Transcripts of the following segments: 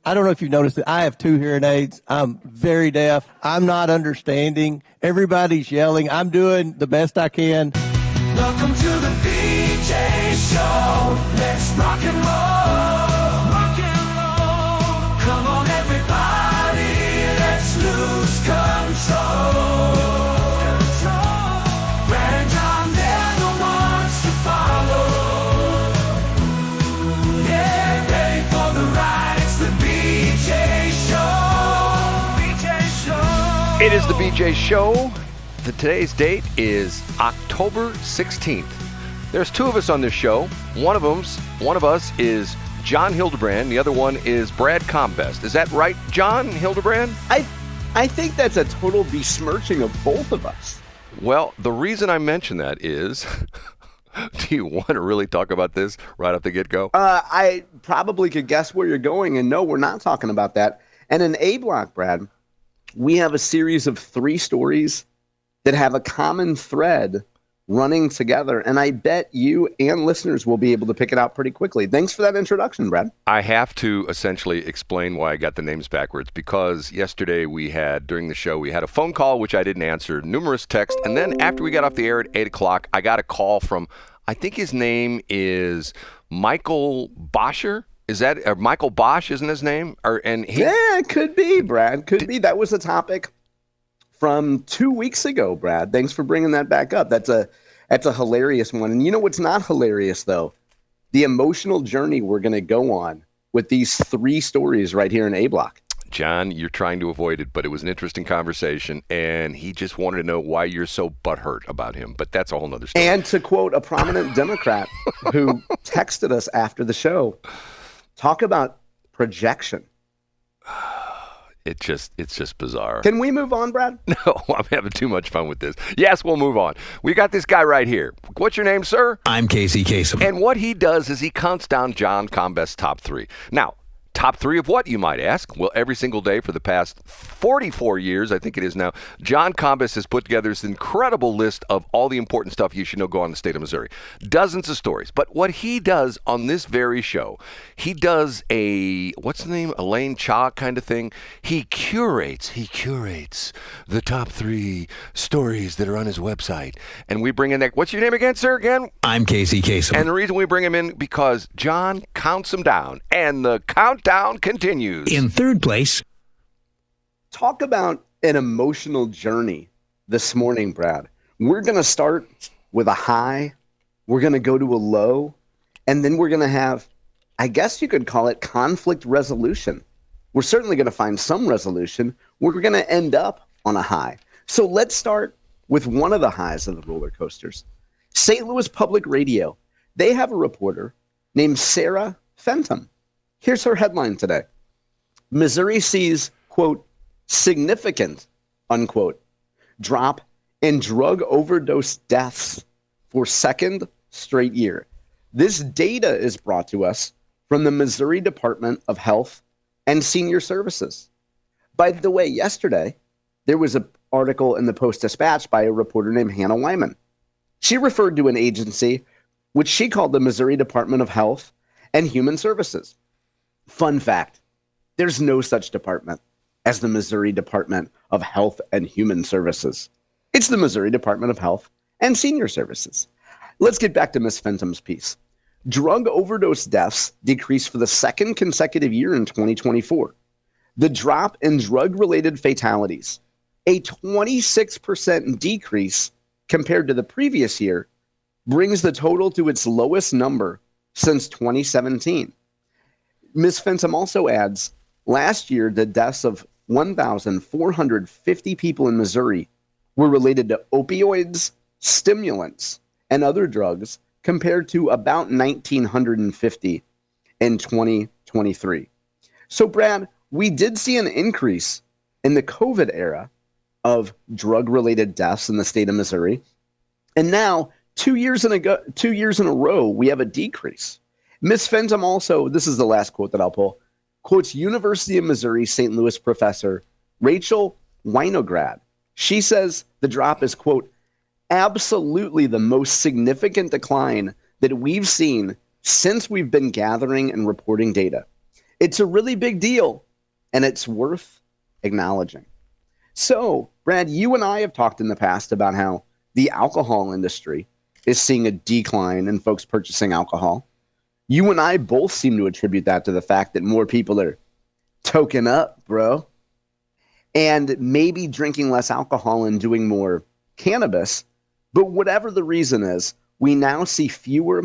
I don't know if you've noticed it. I have 2 hearing aids. I'm very deaf. I'm not understanding. Everybody's yelling. I'm doing the best I can. Welcome to the BJ Show. Let's rock and roll. Rock and roll. Come on, everybody. Let's lose control. Brad and John, they're the ones to follow. Yeah, ready for the ride. It's the BJ Show. BJ Show. It is the BJ Show. Today's date is October 16th. There's 2 of us on this show. One of us is John Hildebrand. The other one is Brad Combest. Is that right, John Hildebrand? I think that's a total besmirching of both of us. Well, the reason I mention that is, do you want to really talk about this right off the get-go? I probably could guess where you're going, and no, we're not talking about that. And in A Block, Brad, we have a series of 3 stories that have a common thread running together, and I bet you and listeners will be able to pick it out pretty quickly. Thanks for that introduction, Brad. I have to essentially explain why I got the names backwards, because yesterday during the show, we had a phone call, which I didn't answer, numerous texts, and then after we got off the air at 8 o'clock, I got a call from, I think his name is Michael Boscher. Is that, or Michael Bosch, isn't his name? Yeah, it could be, Brad. Could be. That was a topic from 2 weeks ago, Brad. Thanks for bringing that back up. That's a hilarious one. And you know what's not hilarious, though? The emotional journey we're going to go on with these 3 stories right here in A Block. John, you're trying to avoid it, but it was an interesting conversation, and he just wanted to know why you're so butthurt about him. But that's a whole nother story. And to quote a prominent Democrat who texted us after the show, talk about projection. It's just bizarre. Can we move on, Brad? No, I'm having too much fun with this. Yes, we'll move on. We got this guy right here. What's your name, sir? I'm Casey Kasem. And what he does is he counts down John Combest's top 3. Now, top 3 of what, you might ask? Well, every single day for the past 44 years, I think it is now, John Combest has put together this incredible list of all the important stuff you should know go on in the state of Missouri. Dozens of stories. But what he does on this very show, he does what's the name? Elaine Cha kind of thing. He curates the top 3 stories that are on his website. And we bring in that. What's your name again, sir? Again? I'm Casey Kasem. And the reason we bring him in, because John counts them down. And the countdown continues. In 3rd place. Talk about an emotional journey this morning, Brad. We're going to start with a high. We're going to go to a low. And then we're going to have, I guess you could call it conflict resolution. We're certainly going to find some resolution. We're going to end up on a high. So let's start with one of the highs of the roller coasters. St. Louis Public Radio. They have a reporter named Sarah Fenton. Here's her headline today. Missouri sees, quote, significant, unquote, drop in drug overdose deaths for 2nd straight year. This data is brought to us from the Missouri Department of Health and Senior Services. By the way, yesterday, there was an article in the Post-Dispatch by a reporter named Hannah Wyman. She referred to an agency which she called the Missouri Department of Health and Human Services. Fun fact, there's no such department as the Missouri Department of Health and Human Services. It's the Missouri Department of Health and Senior Services. Let's get back to Ms. Fenton's piece. Drug overdose deaths decreased for the 2nd consecutive year in 2024. The drop in drug-related fatalities, a 26% decrease compared to the previous year, brings the total to its lowest number since 2017. Ms. Fenton also adds, last year, the deaths of 1,450 people in Missouri were related to opioids, stimulants, and other drugs, compared to about 1,950 in 2023. So, Brad, we did see an increase in the COVID era of drug-related deaths in the state of Missouri. And now, 2 years in a row, we have a decrease. Ms. Fenton also, this is the last quote that I'll pull, quotes University of Missouri St. Louis professor Rachel Winograd. She says the drop is, quote, absolutely the most significant decline that we've seen since we've been gathering and reporting data. It's a really big deal, and it's worth acknowledging. So, Brad, you and I have talked in the past about how the alcohol industry is seeing a decline in folks purchasing alcohol. You and I both seem to attribute that to the fact that more people are toking up, bro, and maybe drinking less alcohol and doing more cannabis. But whatever the reason is, we now see fewer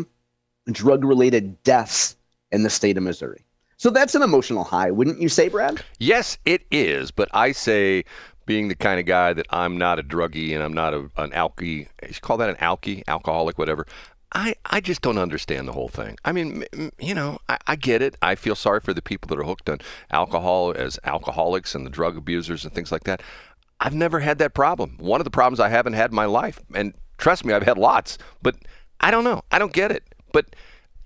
drug-related deaths in the state of Missouri. So that's an emotional high, wouldn't you say, Brad? Yes, it is. But I say, being the kind of guy that I'm not a druggie and I'm not an alky, you call that an alky, alcoholic, whatever. I just don't understand the whole thing. I mean, you know, I get it. I feel sorry for the people that are hooked on alcohol as alcoholics and the drug abusers and things like that. I've never had that problem. One of the problems I haven't had in my life, and trust me, I've had lots, but I don't know. I don't get it. But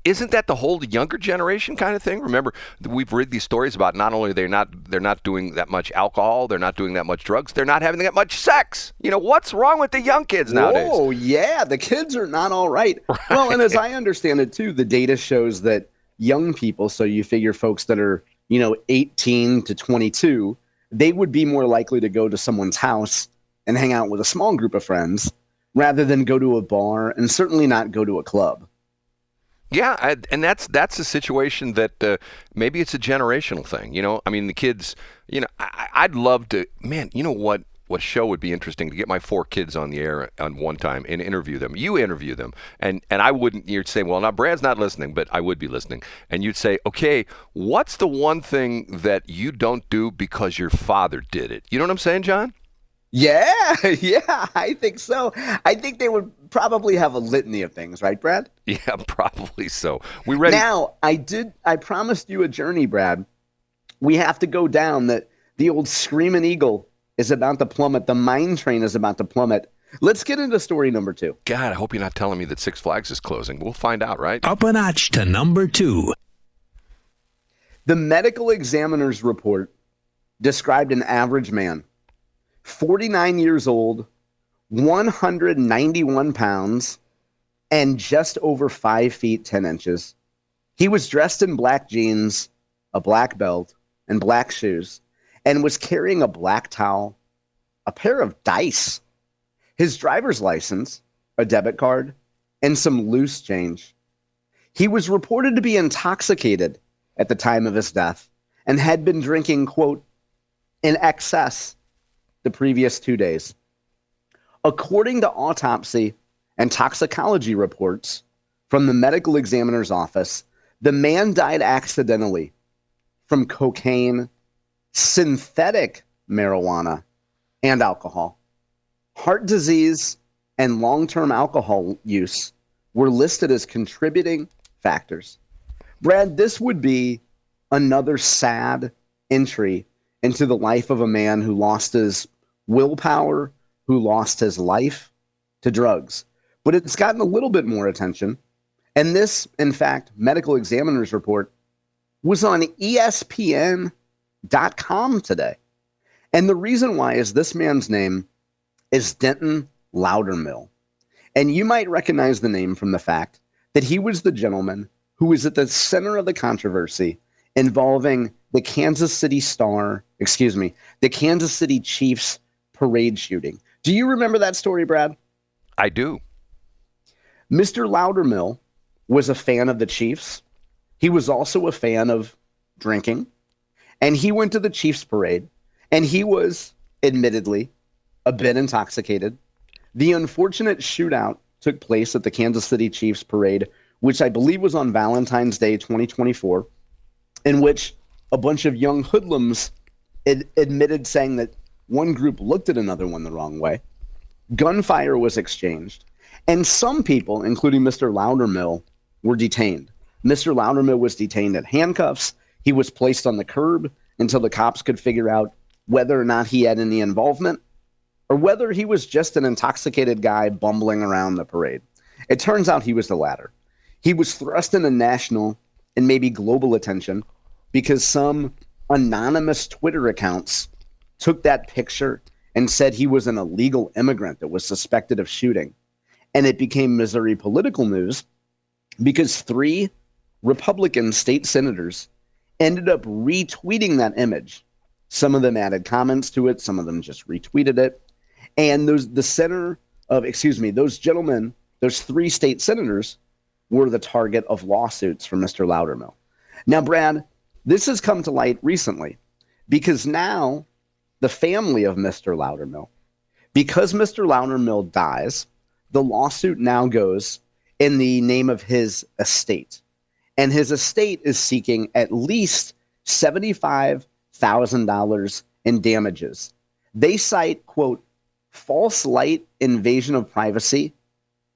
isn't that the whole younger generation kind of thing? Remember, we've read these stories about not only they're not doing that much alcohol, they're not doing that much drugs, they're not having that much sex. You know, what's wrong with the young kids nowadays? Oh, yeah, the kids are not all right. Well, and as I understand it too, the data shows that young people, so you figure folks that are, 18 to 22, they would be more likely to go to someone's house and hang out with a small group of friends rather than go to a bar and certainly not go to a club. Yeah, and that's a situation that maybe it's a generational thing. I mean, the kids, I'd love to, man, you know what show would be interesting? To get my 4 kids on the air on one time and interview them. You interview them. And I wouldn't, you'd say, well, now Brad's not listening, but I would be listening. And you'd say, okay, what's the one thing that you don't do because your father did it? You know what I'm saying, John? Yeah, I think so. I think they would probably have a litany of things, right, Brad? Yeah, probably so. We ready? Now, I promised you a journey, Brad. We have to go down that the old Screaming Eagle is about to plummet. The mine train is about to plummet. Let's get into story number 2. God, I hope you're not telling me that Six Flags is closing. We'll find out, right? Up a notch to number 2. The medical examiner's report described an average man, 49 years old, 191 pounds, and just over 5 feet 10 inches. He was dressed in black jeans, a black belt, and black shoes, and was carrying a black towel, a pair of dice, his driver's license, a debit card, and some loose change. He was reported to be intoxicated at the time of his death and had been drinking, quote, in excess the previous 2 days. According to autopsy and toxicology reports from the medical examiner's office, the man died accidentally from cocaine, synthetic marijuana, and alcohol. Heart disease and long-term alcohol use were listed as contributing factors. Brad, this would be another sad entry into the life of a man who lost his willpower, who lost his life to drugs. But it's gotten a little bit more attention. And this, in fact, medical examiner's report was on ESPN.com today. And the reason why is this man's name is Denton Loudermill. And you might recognize the name from the fact that he was the gentleman who was at the center of the controversy involving the Kansas City Chiefs parade shooting. Do you remember that story, Brad? I do. Mr. Loudermill was a fan of the Chiefs. He was also a fan of drinking. And he went to the Chiefs parade, and he was, admittedly, a bit intoxicated. The unfortunate shootout took place at the Kansas City Chiefs parade, which I believe was on Valentine's Day 2024, in which a bunch of young hoodlums admitted saying that one group looked at another one the wrong way. Gunfire was exchanged, and some people, including Mr. Loudermill, were detained. Mr. Loudermill was detained in handcuffs. He was placed on the curb until the cops could figure out whether or not he had any involvement or whether he was just an intoxicated guy bumbling around the parade. It turns out he was the latter. He was thrust into national and maybe global attention because some anonymous Twitter accounts took that picture and said he was an illegal immigrant that was suspected of shooting. And it became Missouri political news because 3 Republican state senators ended up retweeting that image. Some of them added comments to it. Some of them just retweeted it. And those gentlemen, those 3 state senators were the target of lawsuits from Mr. Loudermill. Now, Brad, this has come to light recently because now the family of Mr. Loudermill, because Mr. Loudermill dies, the lawsuit now goes in the name of his estate. And his estate is seeking at least $75,000 in damages. They cite, quote, false light, invasion of privacy,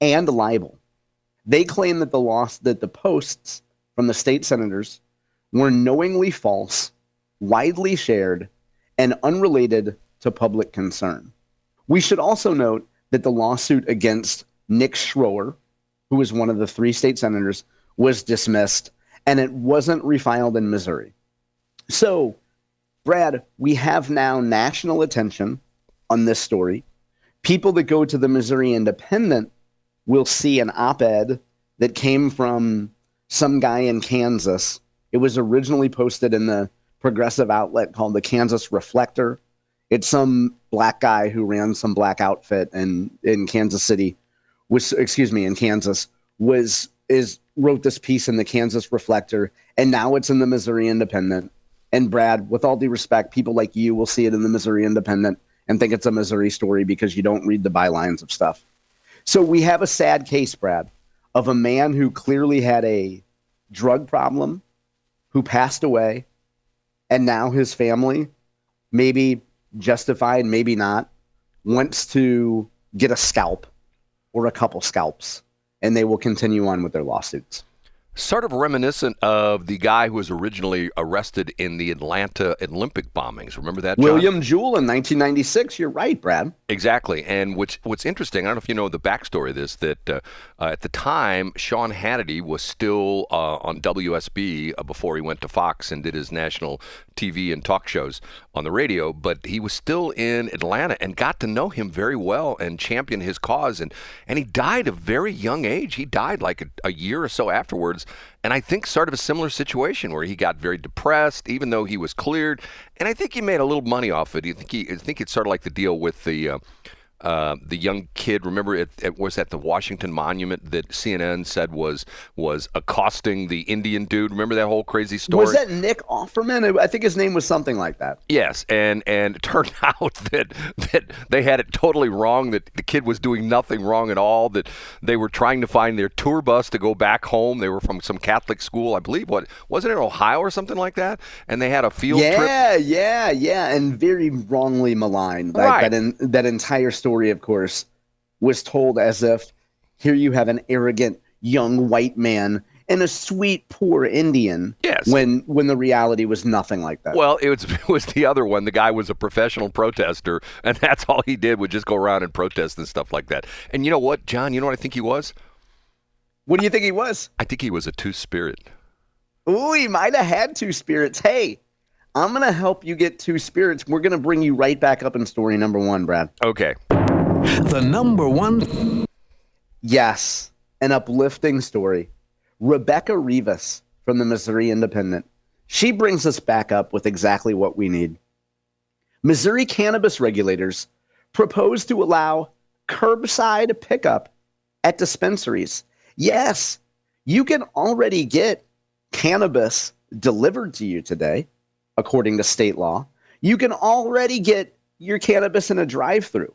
and libel. They claim that the posts from the state senators were knowingly false, widely shared, and unrelated to public concern. We should also note that the lawsuit against Nick Schroer, who was one of the 3 state senators, was dismissed, and it wasn't refiled in Missouri. So, Brad, we have now national attention on this story. People that go to the Missouri Independent will see an op-ed that came from some guy in Kansas. It was originally posted in the progressive outlet called the Kansas Reflector. It's some black guy who ran some black outfit in Kansas City, in Kansas, wrote this piece in the Kansas Reflector, and now it's in the Missouri Independent. And Brad, with all due respect, people like you will see it in the Missouri Independent and think it's a Missouri story because you don't read the bylines of stuff. So we have a sad case, Brad, of a man who clearly had a drug problem, who passed away, and now his family, maybe justified, maybe not, wants to get a scalp or a couple scalps, and they will continue on with their lawsuits. Sort of reminiscent of the guy who was originally arrested in the Atlanta Olympic bombings. Remember that, John? William Jewell in 1996. You're right, Brad. Exactly. And what's interesting, I don't know if you know the backstory of this, that at the time, Sean Hannity was still on WSB before he went to Fox and did his national TV and talk shows on the radio, but he was still in Atlanta and got to know him very well and championed his cause. And he died at a very young age. He died like a year or so afterwards. And I think sort of a similar situation where he got very depressed, even though he was cleared. And I think he made a little money off it. I think it's sort of like the deal with the young kid. Remember, it was at the Washington Monument that CNN said was accosting the Indian dude. Remember that whole crazy story? Was that Nick Offerman? I think his name was something like that. Yes, and it turned out that they had it totally wrong, that the kid was doing nothing wrong at all, that they were trying to find their tour bus to go back home. They were from some Catholic school, I believe. Wasn't it Ohio or something like that? And they had a field trip. Yeah, and very wrongly maligned. Right. That entire story, of course, was told as if here you have an arrogant young white man and a sweet poor Indian. Yes. When the reality was nothing like that. Well, it was the other one. The guy was a professional protester, and that's all he did, would just go around and protest and stuff like that. And you know what, John? You know what I think he was? What do you think he was? I think he was a two-spirit. Ooh, he might have had 2 spirits. Hey, I'm going to help you get 2 spirits. We're going to bring you right back up in story number 1, Brad. Okay. The number 1. Yes, an uplifting story. Rebecca Rivas from the Missouri Independent. She brings us back up with exactly what we need. Missouri cannabis regulators propose to allow curbside pickup at dispensaries. Yes, you can already get cannabis delivered to you today, according to state law. You can already get your cannabis in a drive-thru.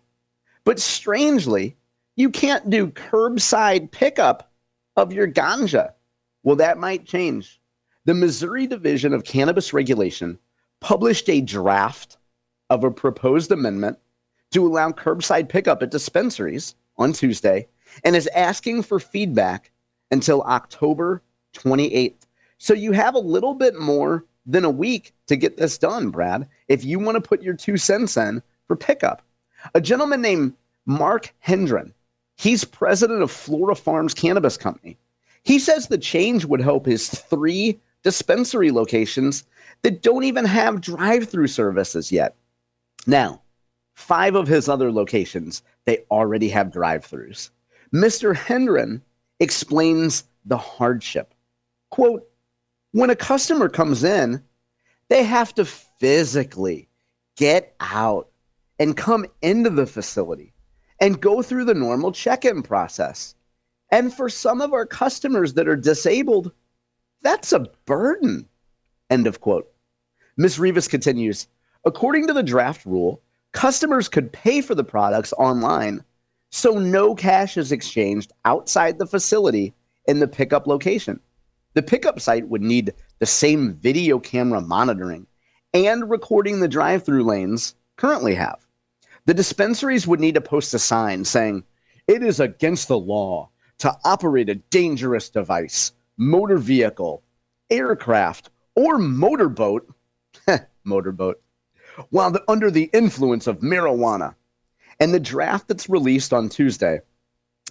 But strangely, you can't do curbside pickup of your ganja. Well, that might change. The Missouri Division of Cannabis Regulation published a draft of a proposed amendment to allow curbside pickup at dispensaries on Tuesday and is asking for feedback until October 28th. So you have a little bit more than a week to get this done, Brad, if you want to put your 2 cents in for pickup. A gentleman named Mark Hendren, he's president of Flora Farms Cannabis Company. He says the change would help his 3 dispensary locations that don't even have drive-through services yet. Now, 5 of his other locations, they already have drive-throughs. Mr. Hendren explains the hardship. Quote, When a customer comes in, they have to physically get out and come into the facility and go through the normal check-in process. And for some of our customers that are disabled, that's a burden. End of quote. Ms. Rivas continues, according to the draft rule, customers could pay for the products online, so no cash is exchanged outside the facility in the pickup location. The pickup site would need the same video camera monitoring and recording the drive-through lanes currently have. The dispensaries would need to post a sign saying, it is against the law to operate a dangerous device, motor vehicle, aircraft, or motorboat, motorboat, while under the influence of marijuana. And the draft that's released on Tuesday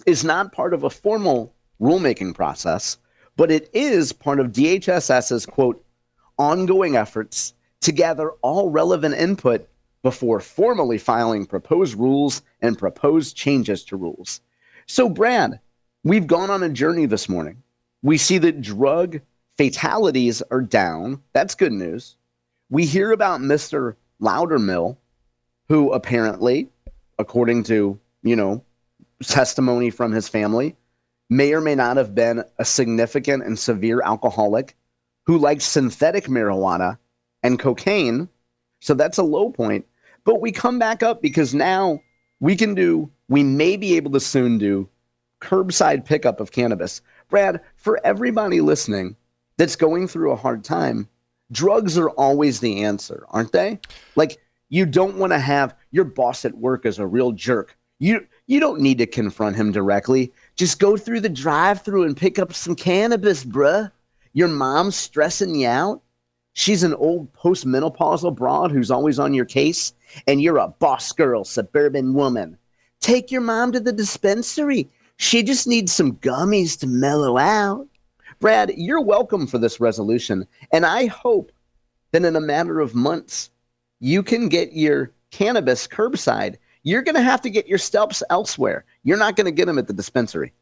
is not part of a formal rulemaking process, but it is part of DHHS's, quote, ongoing efforts to gather all relevant input before formally filing proposed rules and proposed changes to rules. So, Brad, we've gone on a journey this morning. We see that drug fatalities are down. That's good news. We hear about Mr. Loudermill, who apparently, according to, testimony from his family, may or may not have been a significant and severe alcoholic who likes synthetic marijuana and cocaine. So that's a low point. But we come back up because now we may be able to soon do curbside pickup of cannabis. Brad, for everybody listening that's going through a hard time, drugs are always the answer, aren't they? Like, you don't want to have your boss at work as a real jerk. You don't need to confront him directly. Just go through the drive-thru and pick up some cannabis, bruh. Your mom's stressing you out. She's an old postmenopausal broad who's always on your case, and you're a boss girl, suburban woman. Take your mom to the dispensary. She just needs some gummies to mellow out. Brad, you're welcome for this resolution, and I hope that in a matter of months, you can get your cannabis curbside. You're going to have to get your steps elsewhere. You're not going to get them at the dispensary.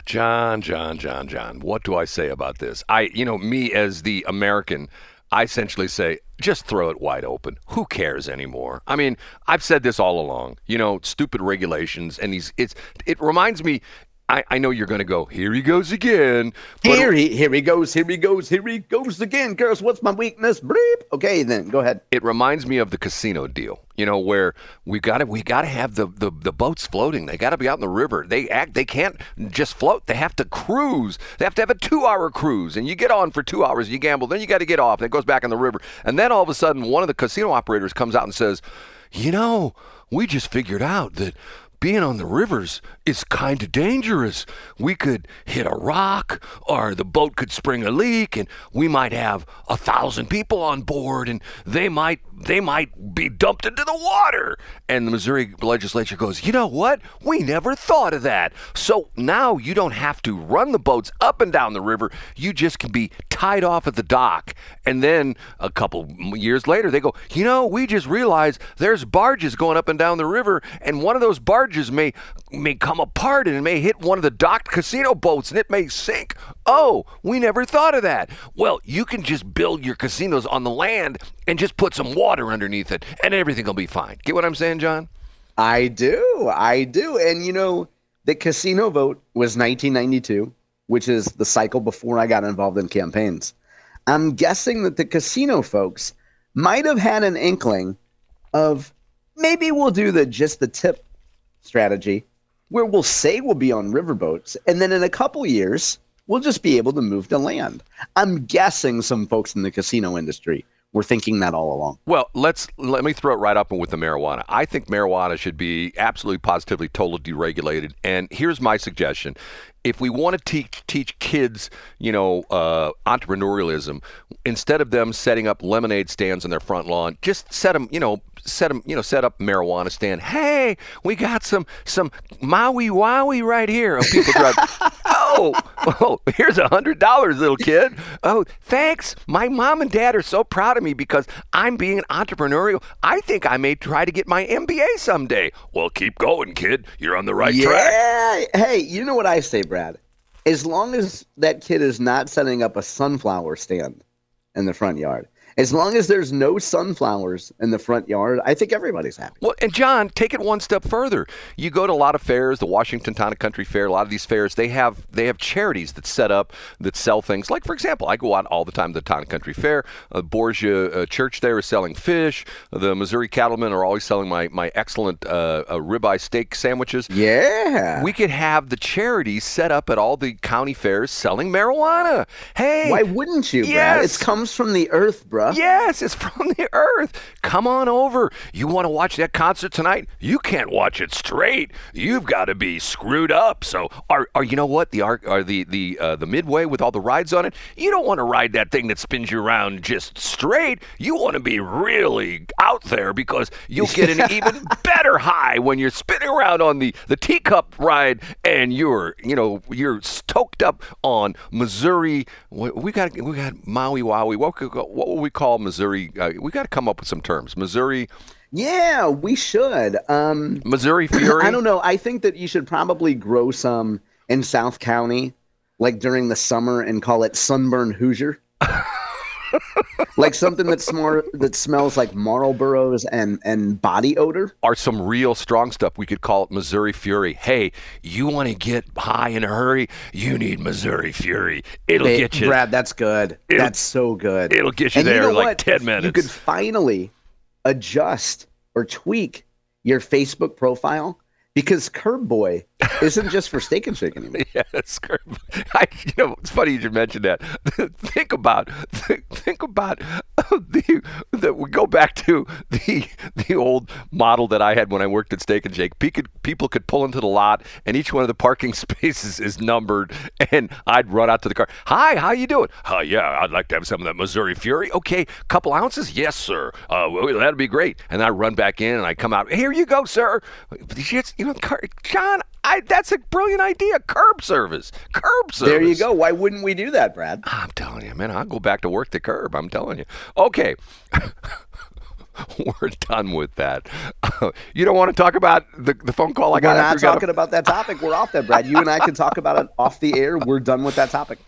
John, what do I say about this? Me as the American, I essentially say, just throw it wide open. Who cares anymore? I mean, I've said this all along, stupid regulations and it reminds me, I know you're going to go, here he goes again. Here he goes again. Girls, what's my weakness? Bleep. Okay, then go ahead. It reminds me of the casino deal, where we got to have the boats floating. They got to be out in the river. They can't just float. They have to cruise. They have to have a 2-hour cruise. And you get on for 2 hours, you gamble, then you got to get off. And it goes back in the river. And then all of a sudden, one of the casino operators comes out and says, we just figured out that being on the rivers is kind of dangerous. We could hit a rock, or the boat could spring a leak, and we might have 1,000 people on board, and they might be dumped into the water. And the Missouri legislature goes, you know what? We never thought of that. So now you don't have to run the boats up and down the river. You just can be tied off at the dock. And then a couple years later, they go, we just realized there's barges going up and down the river, and one of those barges may come apart and it may hit one of the docked casino boats and it may sink. Oh, we never thought of that. Well, you can just build your casinos on the land and just put some water underneath it and everything will be fine. Get what I'm saying, John? I do. And the casino vote was 1992, which is the cycle before I got involved in campaigns. I'm guessing that the casino folks might have had an inkling of maybe we'll do the tip strategy where we'll say we'll be on riverboats, and then in a couple years we'll just be able to move to land. I'm guessing some folks in the casino industry were thinking that all along. Well, let me throw it right up with the marijuana. I think marijuana should be absolutely positively totally deregulated, and here's my suggestion. If we want to teach kids, entrepreneurialism, instead of them setting up lemonade stands on their front lawn, just set up marijuana stand. Hey, we got some Maui Wowie right here. And people drive, oh, here's $100, little kid. Oh, thanks. My mom and dad are so proud of me because I'm being entrepreneurial. I think I may try to get my MBA someday. Well, keep going, kid. You're on the right track. Hey, you know what I say, Brad? as long as that kid is not setting up a sunflower stand in the front yard, as long as there's no sunflowers in the front yard, I think everybody's happy. Well, and John, take it one step further. You go to a lot of fairs, the Washington Town and Country Fair, a lot of these fairs, they have charities that set up, that sell things. Like, for example, I go out all the time to the Town and Country Fair. Borgia Church there is selling fish. The Missouri cattlemen are always selling my excellent ribeye steak sandwiches. Yeah. We could have the charities set up at all the county fairs selling marijuana. Hey. Why wouldn't you, Brad? Yes. It comes from the earth, bro. Yes, it's from the earth. Come on over. You want to watch that concert tonight? You can't watch it straight. You've got to be screwed up. So, you know what? The midway with all the rides on it. You don't want to ride that thing that spins you around just straight. You want to be really out there because you'll get an even better high when you're spinning around on the teacup ride and you're stoked up on Missouri. We got Maui Wowie. What will we call Missouri? We got to come up with some terms. Missouri. Yeah, we should. Missouri Fury. I don't know. I think that you should probably grow some in South County, like during the summer, and call it Sunburn Hoosier. Like something that smells like Marlboros and body odor. Or some real strong stuff. We could call it Missouri Fury. Hey, you want to get high in a hurry? You need Missouri Fury. It'll get you. Brad, that's good. That's so good. It'll get you and there you know in like what? 10 minutes. You could finally adjust or tweak your Facebook profile, because Curb Boy isn't just for Steak and Shake anymore. Yes, Curb. It's funny you should mention that. Think about we go back to the old model that I had when I worked at Steak and Shake. People could pull into the lot, and each one of the parking spaces is numbered, and I'd run out to the car. Hi, how you doing? Yeah, I'd like to have some of that Missouri Fury. Okay, couple ounces? Yes, sir. That'd be great. And I run back in, and I come out. Here you go, sir. John, that's a brilliant idea. Curb service. There you go. Why wouldn't we do that, Brad? I'm telling you, man. I'll go back to work the curb. I'm telling you. Okay. We're done with that. You don't want to talk about the phone call I got? We're not talking about that topic. We're off that, Brad. You and I can talk about it off the air. We're done with that topic.